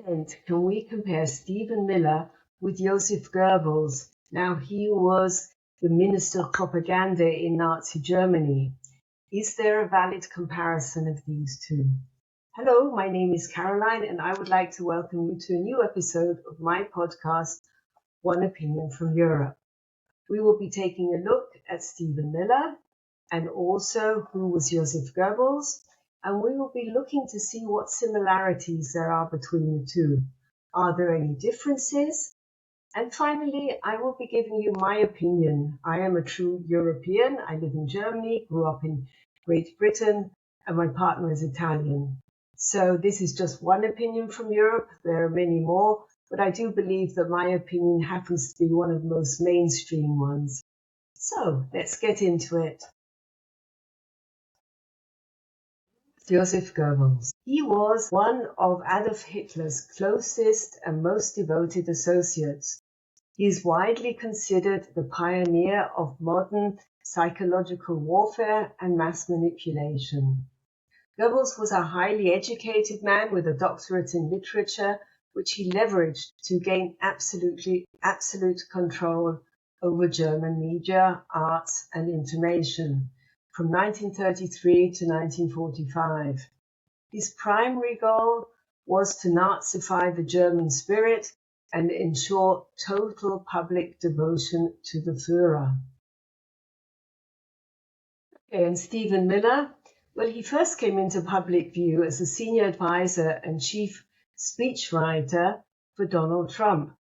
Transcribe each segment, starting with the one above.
extent can we compare Stephen Miller with Joseph Goebbels? Now, he was the Minister of Propagande in Nazi Germany. Is there a valid comparison of these two? Hello, my name is Caroline, and I would like to welcome you to a new episode of my podcast, One Opinion from Europe. We will be taking a look at Stephen Miller and also who was Joseph Goebbels, and we will be looking to see what similarities there are between the two. Are there any differences? And finally, I will be giving you my opinion. I am a true European. I live in Germany, grew up in Great Britain, and my partner is Italian. So this is just one opinion from Europe. There are many more, but I do believe that my opinion happens to be one of the most mainstream ones. So let's get into it. Joseph Goebbels. He was one of Adolf Hitler's closest and most devoted associates. He is widely considered the pioneer of modern psychological warfare and mass manipulation. Goebbels was a highly educated man with a doctorate in literature, which he leveraged to gain absolute control over German media, arts, and information from 1933 to 1945. His primary goal was to Nazify the German spirit and ensure total public devotion to the Führer. Okay, and Stephen Miller, well, he first came into public view as a senior advisor and chief speechwriter for Donald Trump.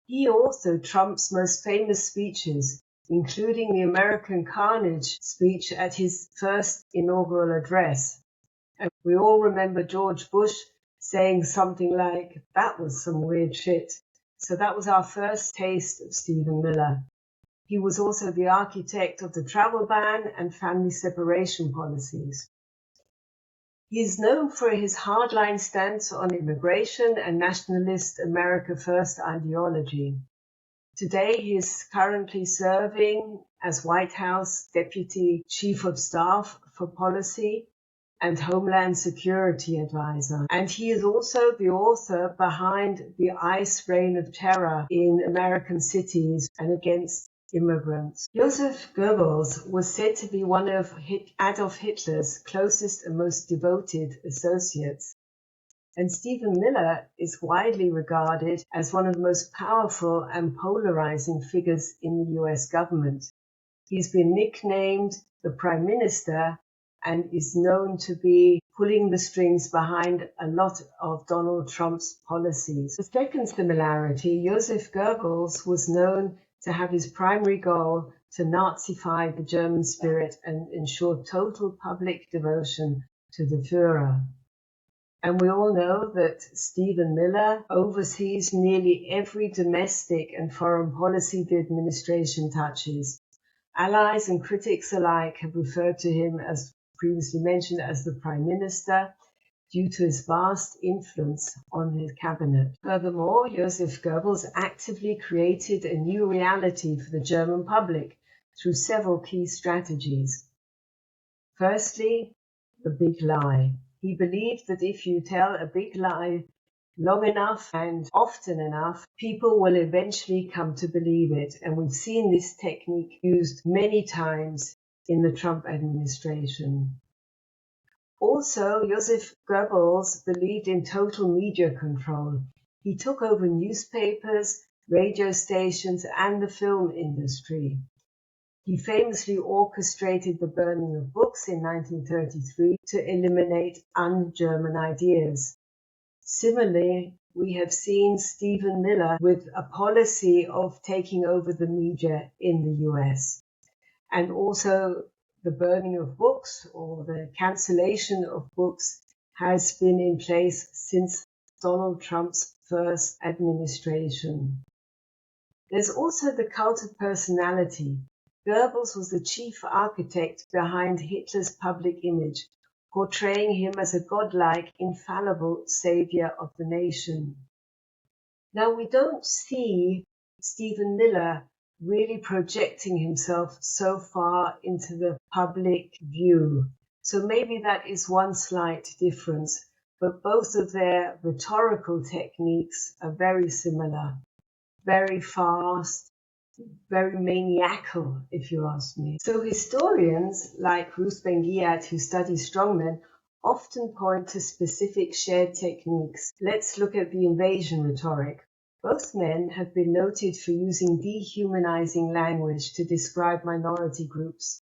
He authored Trump's most famous speeches, including the American Carnage speech at his first inaugural address. And we all remember George Bush saying something like, "That was some weird shit." So that was our first taste of Stephen Miller. He was also the architect of the travel ban and family separation policies. He is known for his hardline stance on immigration and nationalist America First ideology. Today, he is currently serving as White House Deputy Chief of Staff for Policy and Homeland Security Advisor. And he is also the author behind the ICE Reign of Terror in American cities and against immigrants. Joseph Goebbels was said to be one of Adolf Hitler's closest and most devoted associates. And Stephen Miller is widely regarded as one of the most powerful and polarizing figures in the US government. He's been nicknamed the Prime Minister and is known to be pulling the strings behind a lot of Donald Trump's policies. The second similarity, Joseph Goebbels was known to have his primary goal to Nazify the German spirit and ensure total public devotion to the Führer. And we all know that Stephen Miller oversees nearly every domestic and foreign policy the administration touches. Allies and critics alike have referred to him, as previously mentioned, as the Prime Minister due to his vast influence on his cabinet. Furthermore, Joseph Goebbels actively created a new reality for the German public through several key strategies. Firstly, the big lie. He believed that if you tell a big lie long enough and often enough, people will eventually come to believe it. And we've seen this technique used many times in the Trump administration. Also, Joseph Goebbels believed in total media control. He took over newspapers, radio stations, and the film industry. He famously orchestrated the burning of books in 1933 to eliminate un-German ideas. Similarly, we have seen Stephen Miller with a policy of taking over the media in the US. And also the burning of books or the cancellation of books has been in place since Donald Trump's first administration. There's also the cult of personality. Goebbels was the chief architect behind Hitler's public image, portraying him as a godlike, infallible savior of the nation. Now, we don't see Stephen Miller really projecting himself so far into the public view. So maybe that is one slight difference. but both of their rhetorical techniques are very similar, very fast, very maniacal, if you ask me. So historians like Ruth Ben-Ghiat, who study strongmen, often point to specific shared techniques. Let's look at the invasion rhetoric. Both men have been noted for using dehumanizing language to describe minority groups,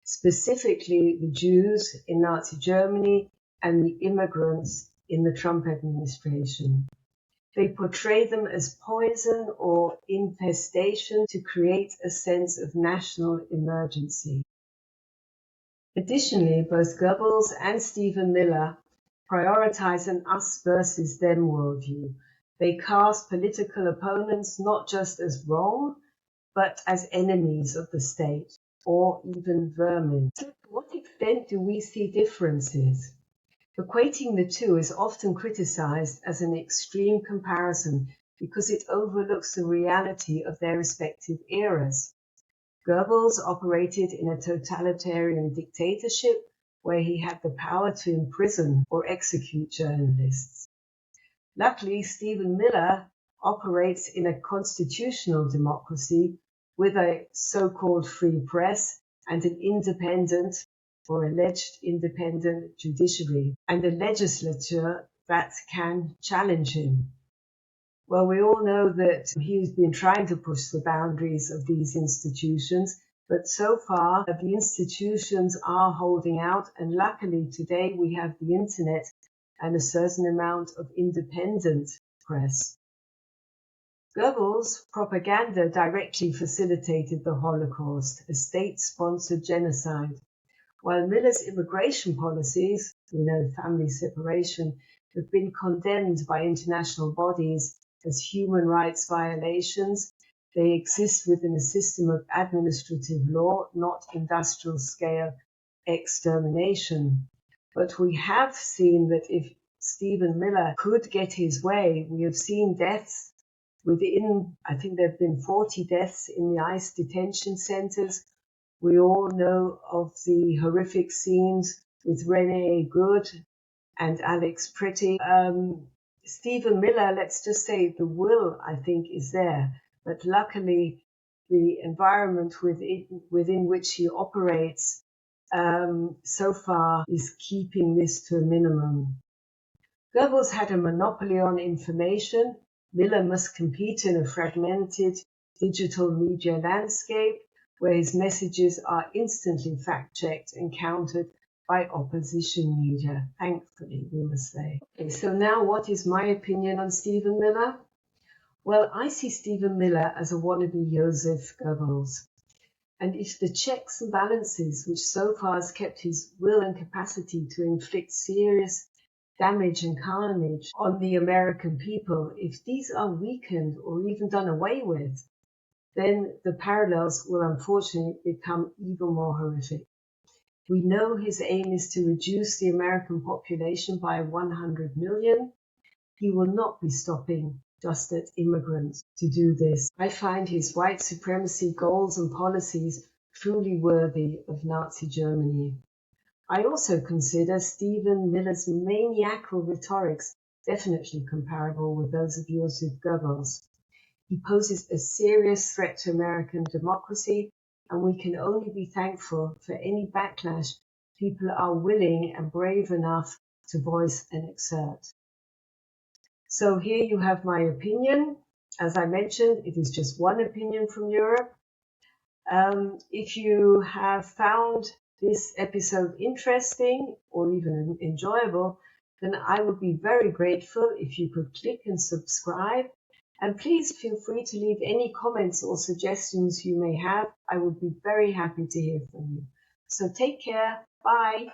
specifically the Jews in Nazi Germany and the immigrants in the Trump administration. They portray them as poison or infestation to create a sense of national emergency. Additionally, both Goebbels and Stephen Miller prioritize an us versus them worldview. They cast political opponents not just as wrong, but as enemies of the state, or even vermin. So to what extent do we see differences? Equating the two is often criticized as an extreme comparison because it overlooks the reality of their respective eras. Goebbels operated in a totalitarian dictatorship where he had the power to imprison or execute journalists. Luckily, Stephen Miller operates in a constitutional democracy with a so-called free press and an independent or alleged independent judiciary and a legislature that can challenge him. Well, we all know that he's been trying to push the boundaries of these institutions, but so far the institutions are holding out, and luckily today we have the internet and a certain amount of independent press. Goebbels' propaganda directly facilitated the Holocaust, a state-sponsored genocide, while Miller's immigration policies, we know family separation, have been condemned by international bodies as human rights violations. They exist within a system of administrative law, not industrial-scale extermination. But we have seen that if Stephen Miller could get his way, we have seen deaths within, I think there have been 40 deaths in the ICE detention centers. We all know of the horrific scenes with Renee Good and Alex Pretty. Stephen Miller, let's just say the will, I think, is there. But luckily, the environment within which he operates so far is keeping this to a minimum. Goebbels had a monopoly on information. Miller must compete in a fragmented digital media landscape where his messages are instantly fact-checked and countered by opposition media, thankfully, we must say. Okay, so now what is my opinion on Stephen Miller? Well, I see Stephen Miller as a wannabe Joseph Goebbels. And if the checks and balances which so far has kept his will and capacity to inflict serious damage and carnage on the American people, if these are weakened or even done away with, then the parallels will unfortunately become even more horrific. We know his aim is to reduce the American population by 100 million. He will not be stopping just at immigrants to do this. I find his white supremacy goals and policies truly worthy of Nazi Germany. I also consider Stephen Miller's maniacal rhetorics definitely comparable with those of Joseph Goebbels. He poses a serious threat to American democracy, and we can only be thankful for any backlash people are willing and brave enough to voice and exert. So here you have my opinion. As I mentioned, it is just one opinion from Europe. If you have found this episode interesting or even enjoyable, then I would be very grateful if you could click and subscribe. And please feel free to leave any comments or suggestions you may have. I would be very happy to hear from you. So take care. Bye.